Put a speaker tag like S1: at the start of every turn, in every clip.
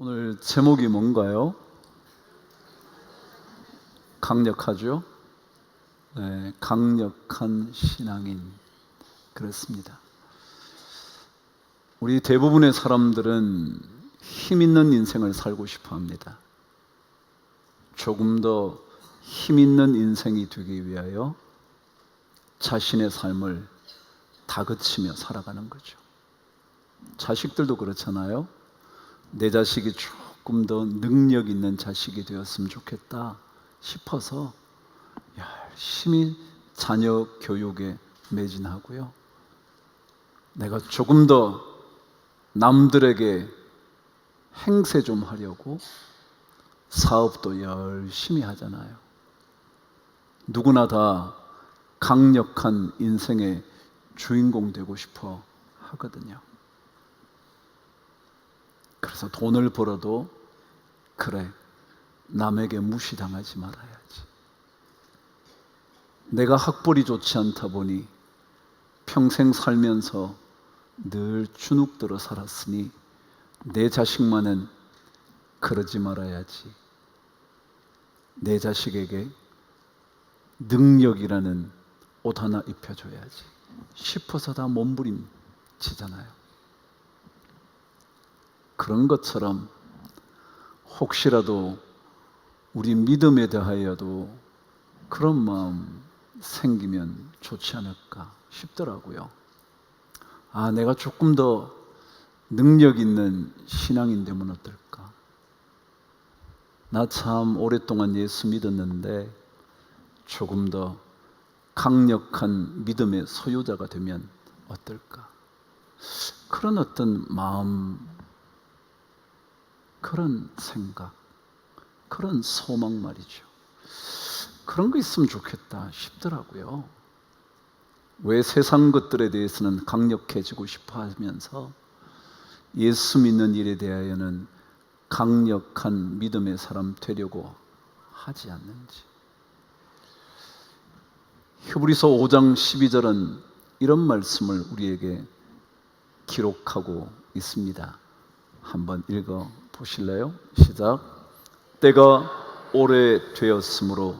S1: 오늘 제목이 뭔가요? 강력하죠? 네, 강력한 신앙인. 그렇습니다. 우리 대부분의 사람들은 힘 있는 인생을 살고 싶어 합니다. 조금 더 힘 있는 인생이 되기 위하여 자신의 삶을 다그치며 살아가는 거죠. 자식들도 그렇잖아요. 내 자식이 조금 더 능력 있는 자식이 되었으면 좋겠다 싶어서 열심히 자녀 교육에 매진하고요. 내가 조금 더 남들에게 행세 좀 하려고 사업도 열심히 하잖아요. 누구나 다 강력한 인생의 주인공 되고 싶어 하거든요. 그래서 돈을 벌어도 그래, 남에게 무시당하지 말아야지. 내가 학벌이 좋지 않다 보니 평생 살면서 늘 주눅들어 살았으니 내 자식만은 그러지 말아야지. 내 자식에게 능력이라는 옷 하나 입혀줘야지 싶어서 다 몸부림치잖아요. 그런 것처럼 혹시라도 우리 믿음에 대하여도 그런 마음 생기면 좋지 않을까 싶더라고요. 내가 조금 더 능력 있는 신앙인 되면 어떨까? 나 참 오랫동안 예수 믿었는데 조금 더 강력한 믿음의 소유자가 되면 어떨까? 그런 어떤 마음, 그런 생각, 그런 소망 말이죠. 그런 거 있으면 좋겠다 싶더라고요. 왜 세상 것들에 대해서는 강력해지고 싶어 하면서 예수 믿는 일에 대하여는 강력한 믿음의 사람 되려고 하지 않는지. 히브리서 5장 12절은 이런 말씀을 우리에게 기록하고 있습니다. 한번 읽어 보실래요? 시작. 때가 오래되었으므로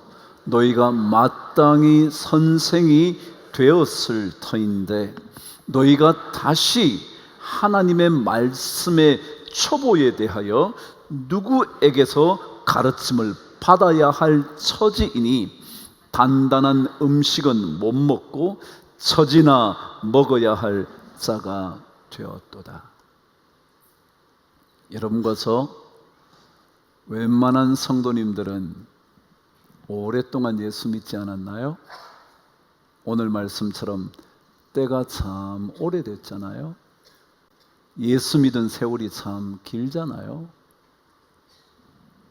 S1: 너희가 마땅히 선생이 되었을 터인데 너희가 다시 하나님의 말씀의 초보에 대하여 누구에게서 가르침을 받아야 할 처지이니 단단한 음식은 못 먹고 젖이나 먹어야 할 자가 되었도다. 여러분과 저 웬만한 성도님들은 오랫동안 예수 믿지 않았나요? 오늘 말씀처럼 때가 참 오래됐잖아요. 예수 믿은 세월이 참 길잖아요.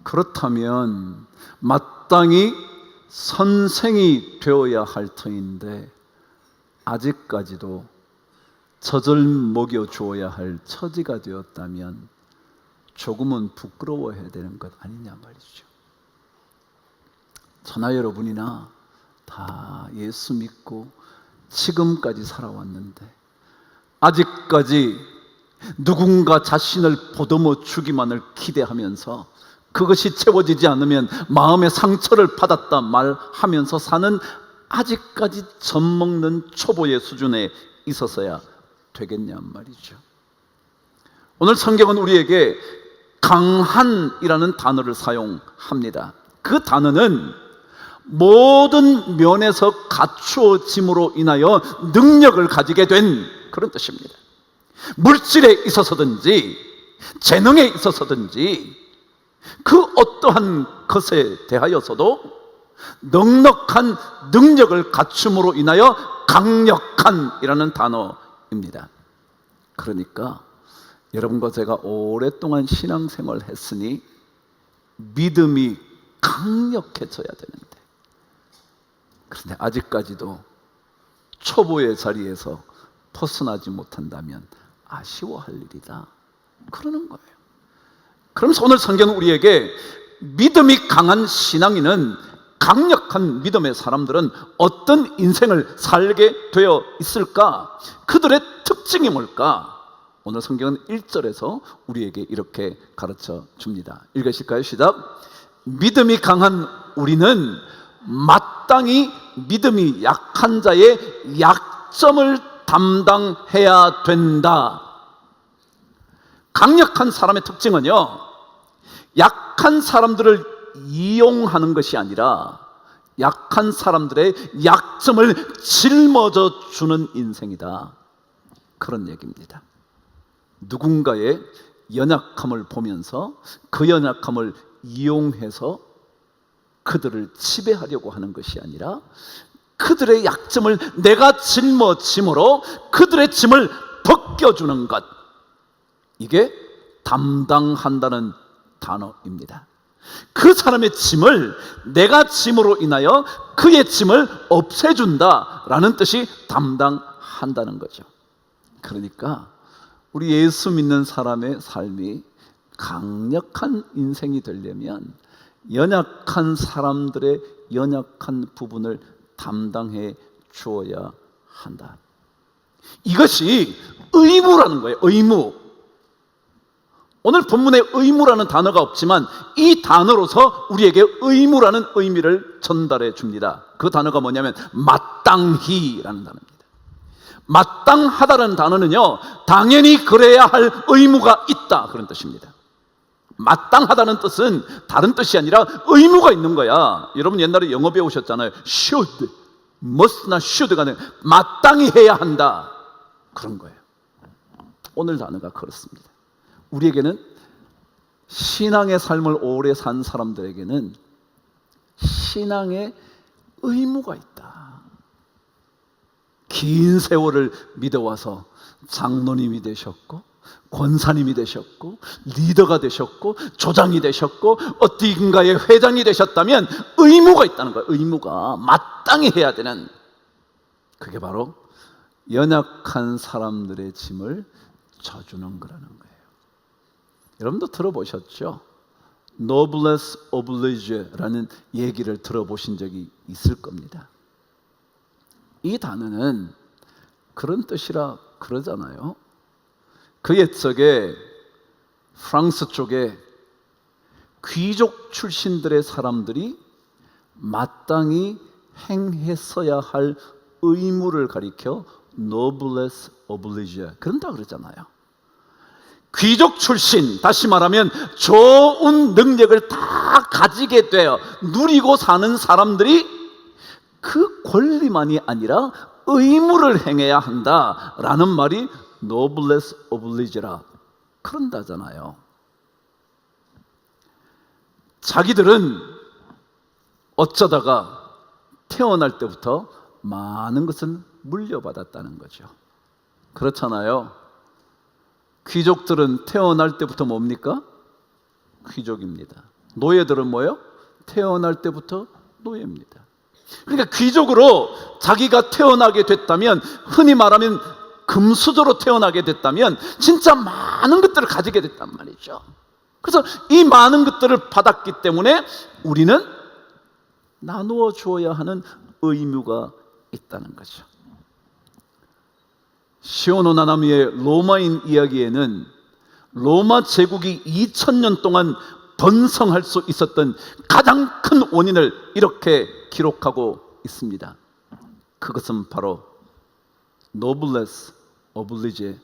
S1: 그렇다면 마땅히 선생이 되어야 할 터인데 아직까지도 젖을 먹여 주어야 할 처지가 되었다면 조금은 부끄러워해야 되는 것 아니냐 말이죠. 저나 여러분이나 다 예수 믿고 지금까지 살아왔는데 아직까지 누군가 자신을 보듬어 주기만을 기대하면서 그것이 채워지지 않으면 마음의 상처를 받았다 말하면서 사는 아직까지 젖먹는 초보의 수준에 있어서야 되겠냔 말이죠. 오늘 성경은 우리에게 강한이라는 단어를 사용합니다. 그 단어는 모든 면에서 갖추어짐으로 인하여 능력을 가지게 된 그런 뜻입니다. 물질에 있어서든지 재능에 있어서든지 그 어떠한 것에 대하여서도 넉넉한 능력을 갖춤으로 인하여 강력한이라는 단어입니다. 그러니까 여러분과 제가 오랫동안 신앙생활을 했으니 믿음이 강력해져야 되는데 그런데 아직까지도 초보의 자리에서 벗어나지 못한다면 아쉬워할 일이다 그러는 거예요. 그러면서 오늘 성경은 우리에게 믿음이 강한 신앙인은 강력한 믿음의 사람들은 어떤 인생을 살게 되어 있을까? 그들의 특징이 뭘까? 오늘 성경은 1절에서 우리에게 이렇게 가르쳐 줍니다. 읽으실까요? 시작. 믿음이 강한 우리는 마땅히 믿음이 약한 자의 약점을 담당해야 된다. 강력한 사람의 특징은요, 약한 사람들을 이용하는 것이 아니라 약한 사람들의 약점을 짊어져 주는 인생이다. 그런 얘기입니다. 누군가의 연약함을 보면서 그 연약함을 이용해서 그들을 지배하려고 하는 것이 아니라 그들의 약점을 내가 짊어짐으로 그들의 짐을 벗겨주는 것, 이게 담당한다는 단어입니다. 그 사람의 짐을 내가 짐으로 인하여 그의 짐을 없애준다라는 뜻이 담당한다는 거죠. 그러니까 우리 예수 믿는 사람의 삶이 강력한 인생이 되려면 연약한 사람들의 연약한 부분을 담당해 주어야 한다. 이것이 의무라는 거예요. 의무. 오늘 본문에 의무라는 단어가 없지만 이 단어로서 우리에게 의무라는 의미를 전달해 줍니다. 그 단어가 뭐냐면 마땅히라는 단어입니다. 마땅하다는 단어는요, 당연히 그래야 할 의무가 있다, 그런 뜻입니다. 마땅하다는 뜻은 다른 뜻이 아니라 의무가 있는 거야. 여러분 옛날에 영어 배우셨잖아요. should, must나 should가 아니라 마땅히 해야 한다, 그런 거예요. 오늘 단어가 그렇습니다. 우리에게는 신앙의 삶을 오래 산 사람들에게는 신앙의 의무가 있다. 긴 세월을 믿어와서 장로님이 되셨고 권사님이 되셨고 리더가 되셨고 조장이 되셨고 어딘가의 회장이 되셨다면 의무가 있다는 거예요. 의무가 마땅히 해야 되는, 그게 바로 연약한 사람들의 짐을 져주는 거라는 거예요. 여러분도 들어보셨죠? noblesse oblige라는 얘기를 들어보신 적이 있을 겁니다. 이 단어는 그런 뜻이라 그러잖아요. 그 옛적에 프랑스 쪽에 귀족 출신들의 사람들이 마땅히 행했어야 할 의무를 가리켜 noblesse oblige 그런다 그러잖아요. 귀족 출신, 다시 말하면 좋은 능력을 다 가지게 되어 누리고 사는 사람들이 그 권리만이 아니라 의무를 행해야 한다라는 말이 noblesse oblige라 그런다잖아요. 자기들은 어쩌다가 태어날 때부터 많은 것을 물려받았다는 거죠. 그렇잖아요. 귀족들은 태어날 때부터 뭡니까? 귀족입니다. 노예들은 뭐예요? 태어날 때부터 노예입니다. 그러니까 귀족으로 자기가 태어나게 됐다면, 흔히 말하면 금수저로 태어나게 됐다면 진짜 많은 것들을 가지게 됐단 말이죠. 그래서 이 많은 것들을 받았기 때문에 우리는 나누어 주어야 하는 의무가 있다는 거죠. 시오노 나나미의 로마인 이야기에는 로마 제국이 2000년 동안 번성할 수 있었던 가장 큰 원인을 이렇게 기록하고 있습니다. 그것은 바로 noblesse oblige,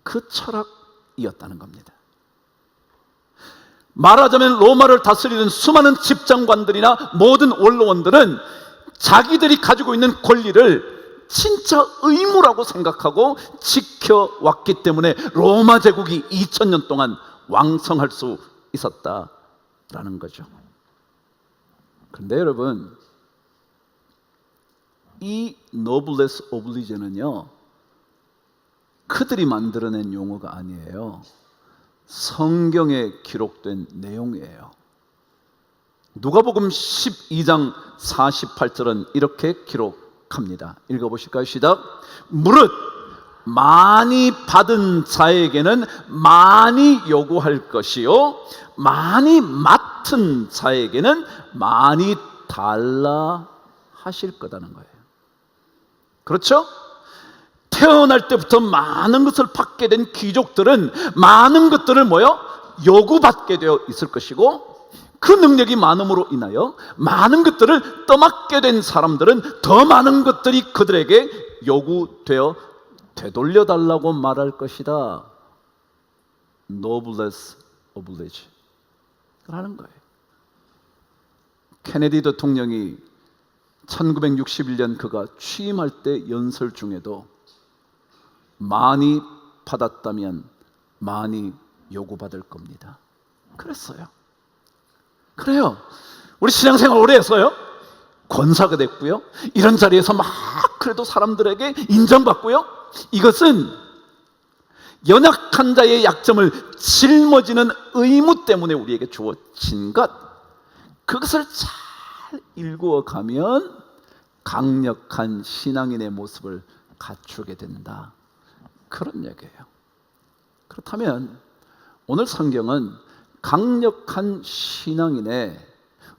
S1: 그 철학이었다는 겁니다. 말하자면 로마를 다스리는 수많은 집장관들이나 모든 원로원들은 자기들이 가지고 있는 권리를 진짜 의무라고 생각하고 지켜왔기 때문에 로마 제국이 2000년 동안 왕성할 수 있었다라는 거죠. 그런데 여러분, 이 noblesse oblige는요, 그들이 만들어낸 용어가 아니에요. 성경에 기록된 내용이에요. 누가복음 12장 48절은 이렇게 기록합니다. 읽어보실까요? 시작. 무릇 많이 받은 자에게는 많이 요구할 것이요 많이 맡은 자에게는 많이 달라 하실 거다는 거예요. 그렇죠? 태어날 때부터 많은 것을 받게 된 귀족들은 많은 것들을 요구받게 되어 있을 것이고, 그 능력이 많음으로 인하여 많은 것들을 떠맡게 된 사람들은 더 많은 것들이 그들에게 요구되어 되돌려달라고 말할 것이다. Noblesse oblige 라는 거예요. 케네디 대통령이 1961년 그가 취임할 때 연설 중에도 많이 받았다면 많이 요구받을 겁니다. 그랬어요. 그래요. 우리 신앙생활 오래 했어요. 권사가 됐고요. 이런 자리에서 막 그래도 사람들에게 인정받고요. 이것은 연약한 자의 약점을 짊어지는 의무 때문에 우리에게 주어진 것, 그것을 잘 일구어 가면 강력한 신앙인의 모습을 갖추게 된다, 그런 얘기예요. 그렇다면 오늘 성경은 강력한 신앙인의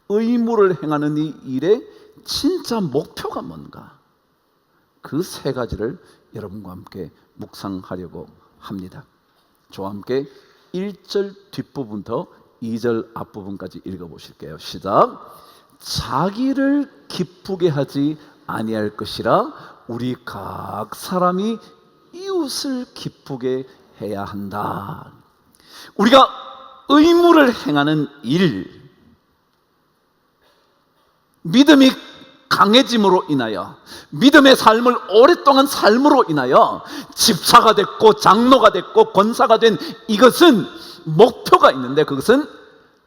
S1: 의무를 행하는 이 일의 진짜 목표가 뭔가, 그 세 가지를 여러분과 함께 묵상하려고 합니다. 저와 함께 1절 뒷부분부터 2절 앞부분까지 읽어보실게요. 시작. 자기를 기쁘게 하지 아니할 것이라 우리 각 사람이 이웃을 기쁘게 해야 한다. 우리가 의무를 행하는 일, 믿음이 강해짐으로 인하여, 믿음의 삶을 오랫동안 삶으로 인하여 집사가 됐고 장로가 됐고 권사가 된 이것은 목표가 있는데, 그것은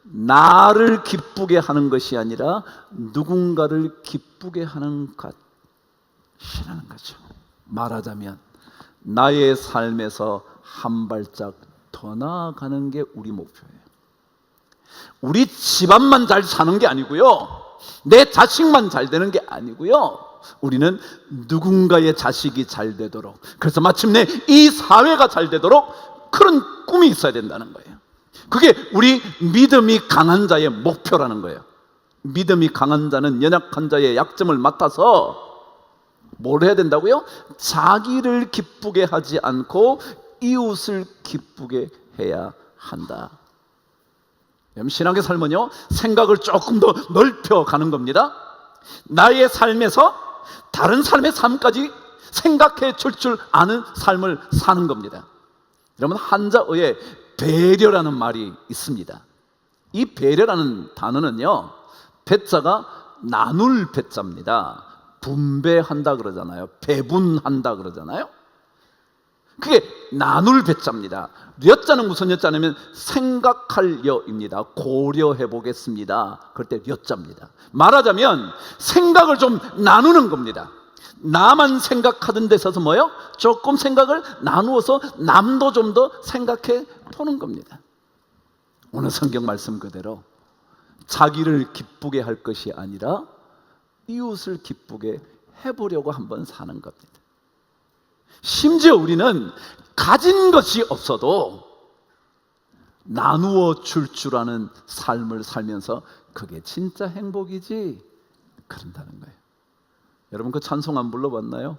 S1: 나를 기쁘게 하는 것이 아니라 누군가를 기쁘게 하는 것이라는 거죠. 말하자면 나의 삶에서 한 발짝 더 나아가는 게 우리 목표예요. 우리 집안만 잘 사는 게 아니고요, 내 자식만 잘 되는 게 아니고요, 우리는 누군가의 자식이 잘 되도록, 그래서 마침내 이 사회가 잘 되도록 그런 꿈이 있어야 된다는 거예요. 그게 우리 믿음이 강한 자의 목표라는 거예요. 믿음이 강한 자는 연약한 자의 약점을 맡아서 뭘 해야 된다고요? 자기를 기쁘게 하지 않고 이웃을 기쁘게 해야 한다. 신앙의 삶은요, 생각을 조금 더 넓혀가는 겁니다. 나의 삶에서 다른 삶의 삶까지 생각해 줄 줄 아는 삶을 사는 겁니다. 여러분, 한자어에 배려라는 말이 있습니다. 이 배려라는 단어는요, 배자가 나눌 배자입니다. 분배한다 그러잖아요. 배분한다 그러잖아요. 그게 나눌 배자입니다. 려자는 무슨 려자냐면 생각할 려입니다. 고려해 보겠습니다. 그럴 때 려자입니다. 말하자면 생각을 좀 나누는 겁니다. 나만 생각하던 데 있어서 조금 생각을 나누어서 남도 좀 더 생각해 보는 겁니다. 오늘 성경 말씀 그대로 자기를 기쁘게 할 것이 아니라 이웃을 기쁘게 해보려고 한번 사는 겁니다. 심지어 우리는 가진 것이 없어도 나누어 줄 아는 삶을 살면서 그게 진짜 행복이지, 그런다는 거예요. 여러분, 그 찬송 안 불러봤나요?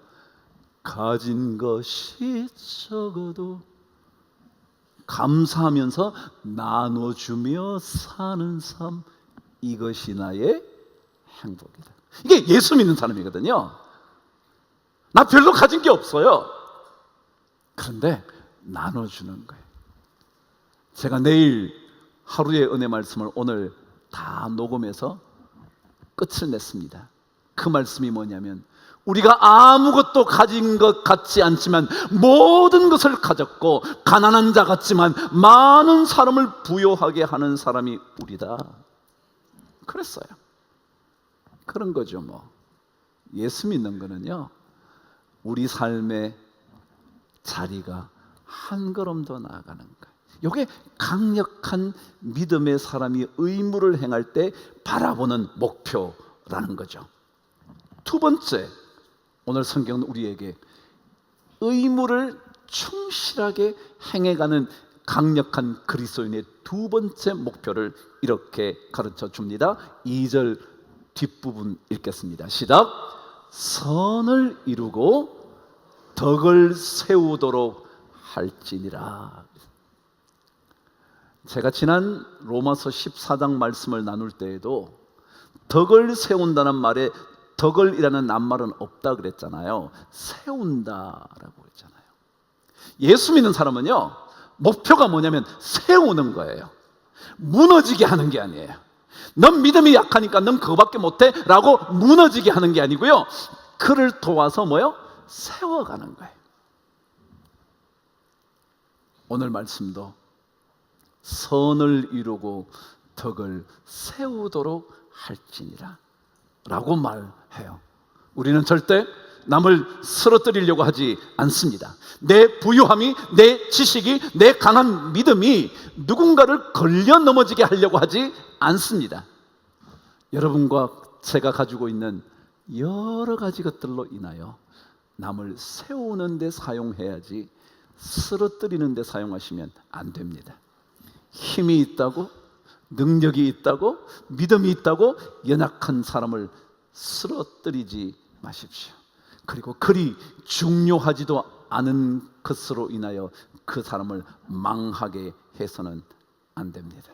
S1: 가진 것이 적어도 감사하면서 나눠주며 사는 삶, 이것이 나의 행복이다. 이게 예수 믿는 사람이거든요. 나 별로 가진 게 없어요. 그런데 나눠주는 거예요. 제가 내일 하루의 은혜 말씀을 오늘 다 녹음해서 끝을 냈습니다. 그 말씀이 뭐냐면, 우리가 아무것도 가진 것 같지 않지만 모든 것을 가졌고 가난한 자 같지만 많은 사람을 부요하게 하는 사람이 우리다, 그랬어요. 그런 거죠. 예수 믿는 거는요, 우리 삶의 자리가 한 걸음 더 나아가는 거예요. 이게 강력한 믿음의 사람이 의무를 행할 때 바라보는 목표라는 거죠. 두 번째, 오늘 성경은 우리에게 의무를 충실하게 행해가는 강력한 그리스도인의 두 번째 목표를 이렇게 가르쳐 줍니다. 2절 뒷부분 읽겠습니다. 시작. 선을 이루고 덕을 세우도록 할지니라. 제가 지난 로마서 14장 말씀을 나눌 때에도 덕을 세운다는 말에 덕을이라는 낱말은 없다 그랬잖아요. 세운다라고 했잖아요. 예수 믿는 사람은요, 목표가 뭐냐면 세우는 거예요. 무너지게 하는 게 아니에요. 넌 믿음이 약하니까 넌 그거밖에 못해 라고 무너지게 하는 게 아니고요, 그를 도와서 뭐요? 세워가는 거예요. 오늘 말씀도 선을 이루고 덕을 세우도록 할지니라 라고 말해요. 우리는 절대 남을 쓰러뜨리려고 하지 않습니다. 내 부유함이, 내 지식이, 내 강한 믿음이 누군가를 걸려 넘어지게 하려고 하지 않습니다. 여러분과 제가 가지고 있는 여러 가지 것들로 인하여 남을 세우는 데 사용해야지 쓰러뜨리는 데 사용하시면 안 됩니다. 힘이 있다고, 능력이 있다고, 믿음이 있다고 연약한 사람을 쓰러뜨리지 마십시오. 그리고 그리 중요하지도 않은 것으로 인하여 그 사람을 망하게 해서는 안 됩니다.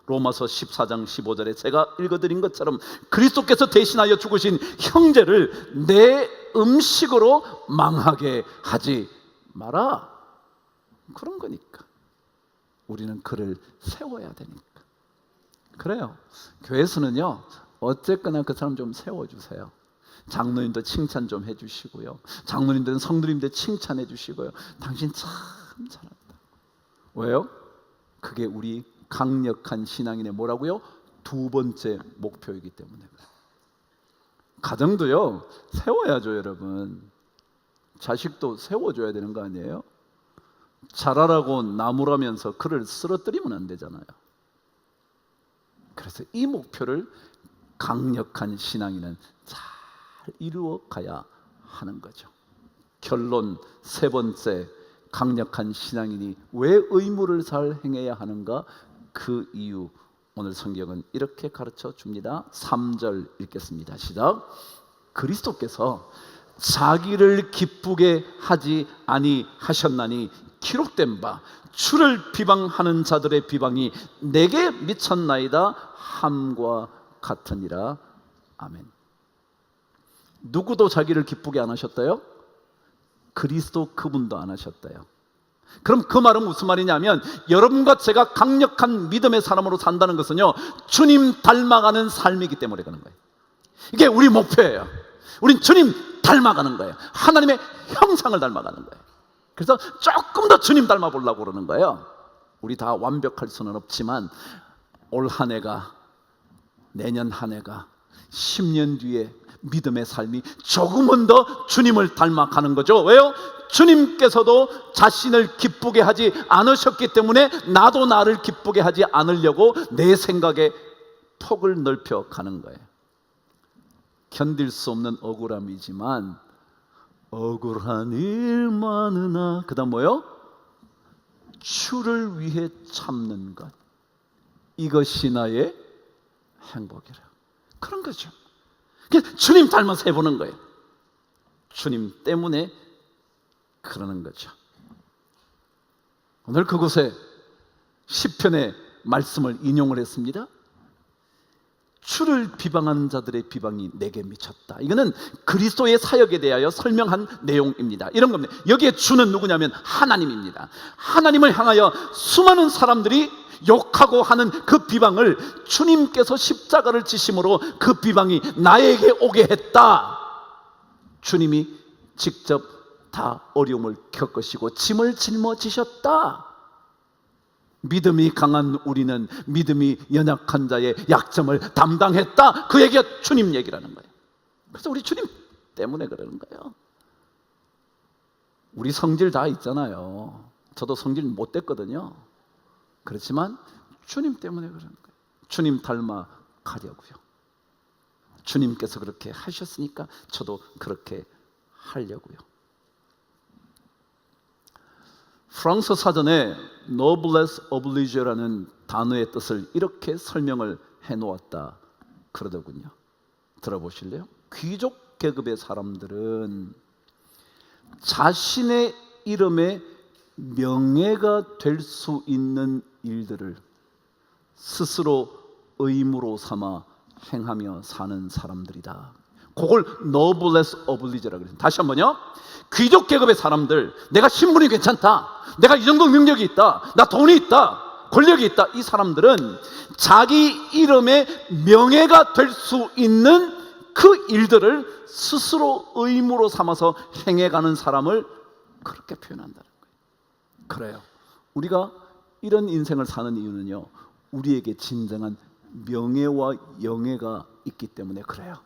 S1: 로마서 14장 15절에 제가 읽어드린 것처럼 그리스도께서 대신하여 죽으신 형제를 내 음식으로 망하게 하지 마라. 그런 거니까 우리는 그를 세워야 되니까. 그래요. 교회에서는요, 어쨌거나 그 사람 좀 세워주세요. 장로님도 칭찬 좀 해주시고요, 장로님들은 성도님들 칭찬해 주시고요. 당신 참 잘한다. 왜요? 그게 우리 강력한 신앙인의 뭐라고요? 두 번째 목표이기 때문에. 가정도요, 세워야죠. 여러분, 자식도 세워줘야 되는 거 아니에요? 자라라고 나무라면서 그를 쓰러뜨리면 안 되잖아요. 그래서 이 목표를 강력한 신앙인은 잘 이루어 가야 하는 거죠. 결론 세 번째, 강력한 신앙인이 왜 의무를 잘 행해야 하는가? 그 이유 오늘 성경은 이렇게 가르쳐 줍니다. 3절 읽겠습니다. 시작. 그리스도께서 자기를 기쁘게 하지 아니하셨나니 기록된 바 주를 비방하는 자들의 비방이 내게 미쳤나이다 함과 같으니라. 아멘. 누구도 자기를 기쁘게 안 하셨대요? 그리스도 그분도 안 하셨대요. 그럼 그 말은 무슨 말이냐면, 여러분과 제가 강력한 믿음의 사람으로 산다는 것은요, 주님 닮아가는 삶이기 때문에 그런 거예요. 이게 우리 목표예요. 우린 주님 닮아가는 거예요. 하나님의 형상을 닮아가는 거예요. 그래서 조금 더 주님 닮아 보려고 그러는 거예요. 우리 다 완벽할 수는 없지만 올 한 해가, 내년 한 해가, 10년 뒤에 믿음의 삶이 조금은 더 주님을 닮아가는 거죠. 왜요? 주님께서도 자신을 기쁘게 하지 않으셨기 때문에 나도 나를 기쁘게 하지 않으려고 내 생각의 폭을 넓혀 가는 거예요. 견딜 수 없는 억울함이지만 억울한 일 많으나, 그 다음 뭐요? 주를 위해 참는 것, 이것이 나의 행복이라. 그런 거죠. 주님 닮아서 해보는 거예요. 주님 때문에 그러는 거죠. 오늘 그곳에 시편의 말씀을 인용을 했습니다. 주를 비방하는 자들의 비방이 내게 미쳤다. 이거는 그리스도의 사역에 대하여 설명한 내용입니다. 이런 겁니다. 여기에 주는 누구냐면 하나님입니다. 하나님을 향하여 수많은 사람들이 욕하고 하는 그 비방을 주님께서 십자가를 지심으로 그 비방이 나에게 오게 했다. 주님이 직접 다 어려움을 겪으시고 짐을 짊어지셨다. 믿음이 강한 우리는 믿음이 연약한 자의 약점을 담당했다. 그 얘기가 주님 얘기라는 거예요. 그래서 우리 주님 때문에 그러는 거예요. 우리 성질 다 있잖아요. 저도 성질 못 됐거든요. 그렇지만 주님 때문에 그러는 거예요. 주님 닮아 가려고요. 주님께서 그렇게 하셨으니까 저도 그렇게 하려고요. 프랑스 사전에 noblesse oblige라는 단어의 뜻을 이렇게 설명을 해놓았다 그러더군요. 들어보실래요? 귀족 계급의 사람들은 자신의 이름에 명예가 될 수 있는 일들을 스스로 의무로 삼아 행하며 사는 사람들이다. 그걸 noblesse oblige라고 그래요. 다시 한번요. 귀족 계급의 사람들, 내가 신분이 괜찮다, 내가 이 정도 능력이 있다, 나 돈이 있다, 권력이 있다, 이 사람들은 자기 이름에 명예가 될 수 있는 그 일들을 스스로 의무로 삼아서 행해가는 사람을 그렇게 표현한다는 거예요. 그래요. 우리가 이런 인생을 사는 이유는요, 우리에게 진정한 명예와 영예가 있기 때문에 그래요.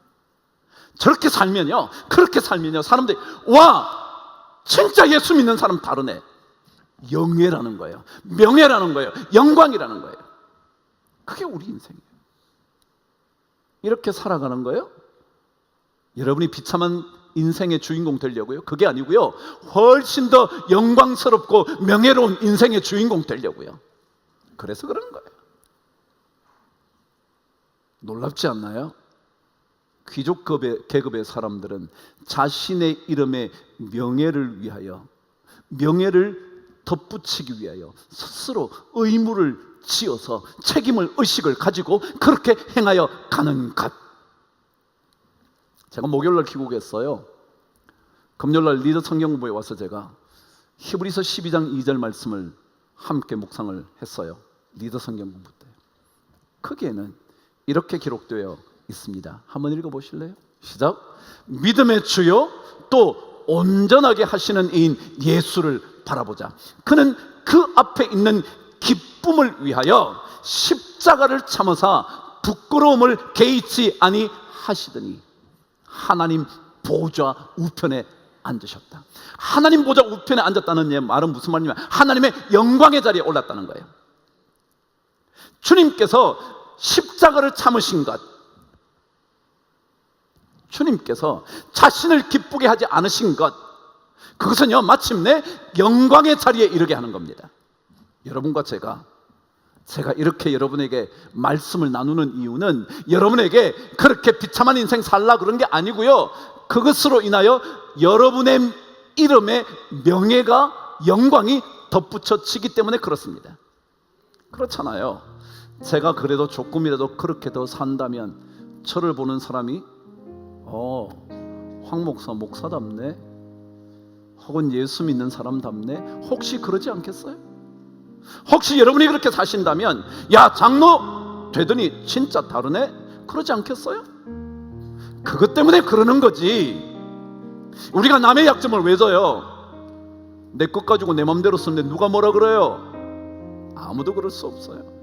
S1: 저렇게 살면요, 그렇게 살면요, 사람들이 와, 진짜 예수 믿는 사람 다르네. 영예라는 거예요. 명예라는 거예요. 영광이라는 거예요. 그게 우리 인생이에요. 이렇게 살아가는 거예요. 여러분이 비참한 인생의 주인공 되려고요? 그게 아니고요, 훨씬 더 영광스럽고 명예로운 인생의 주인공 되려고요. 그래서 그러는 거예요. 놀랍지 않나요? 귀족 계급의 사람들은 자신의 이름의 명예를 위하여, 명예를 덧붙이기 위하여 스스로 의무를 지어서 책임을, 의식을 가지고 그렇게 행하여 가는 것. 제가 목요일날 귀국했어요. 금요일날 리더 성경공부에 와서 제가 히브리서 12장 2절 말씀을 함께 묵상을 했어요. 리더 성경공부 때. 거기에는 이렇게 기록되어 있습니다. 한번 읽어보실래요? 시작. 믿음의 주요 또 온전하게 하시는 이인 예수를 바라보자. 그는 그 앞에 있는 기쁨을 위하여 십자가를 참으사 부끄러움을 개의치 아니하시더니 하나님 보좌 우편에 앉으셨다. 하나님 보좌 우편에 앉았다는 말은 무슨 말이냐면 하나님의 영광의 자리에 올랐다는 거예요. 주님께서 십자가를 참으신 것, 주님께서 자신을 기쁘게 하지 않으신 것, 그것은요, 마침내 영광의 자리에 이르게 하는 겁니다. 여러분과 제가 이렇게 여러분에게 말씀을 나누는 이유는 여러분에게 그렇게 비참한 인생 살라 그런 게 아니고요, 그것으로 인하여 여러분의 이름에 명예가, 영광이 덧붙여지기 때문에 그렇습니다. 그렇잖아요. 제가 그래도 조금이라도 그렇게 더 산다면 저를 보는 사람이 황 목사 목사답네, 혹은 예수 믿는 사람답네, 혹시 그러지 않겠어요? 혹시 여러분이 그렇게 사신다면 야, 장로 되더니 진짜 다르네, 그러지 않겠어요? 그것 때문에 그러는 거지. 우리가 남의 약점을 왜 져요? 내 것 가지고 내 맘대로 쓰는데 누가 뭐라 그래요? 아무도 그럴 수 없어요.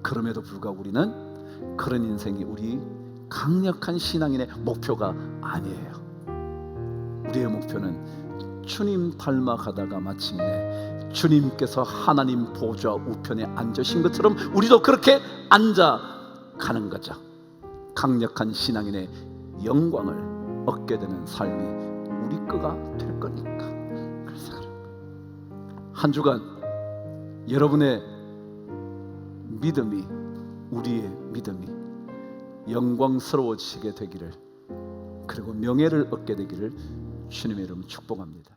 S1: 그럼에도 불구하고 우리는 그런 인생이 우리 강력한 신앙인의 목표가 아니에요. 우리의 목표는 주님 닮아가다가 마침내 주님께서 하나님 보좌 우편에 앉으신 것처럼 우리도 그렇게 앉아가는 거죠. 강력한 신앙인의 영광을 얻게 되는 삶이 우리 거가 될 거니까. 그래서 한 주간 여러분의 믿음이, 우리의 믿음이 영광스러워지게 되기를, 그리고 명예를 얻게 되기를 주님의 이름으로 축복합니다.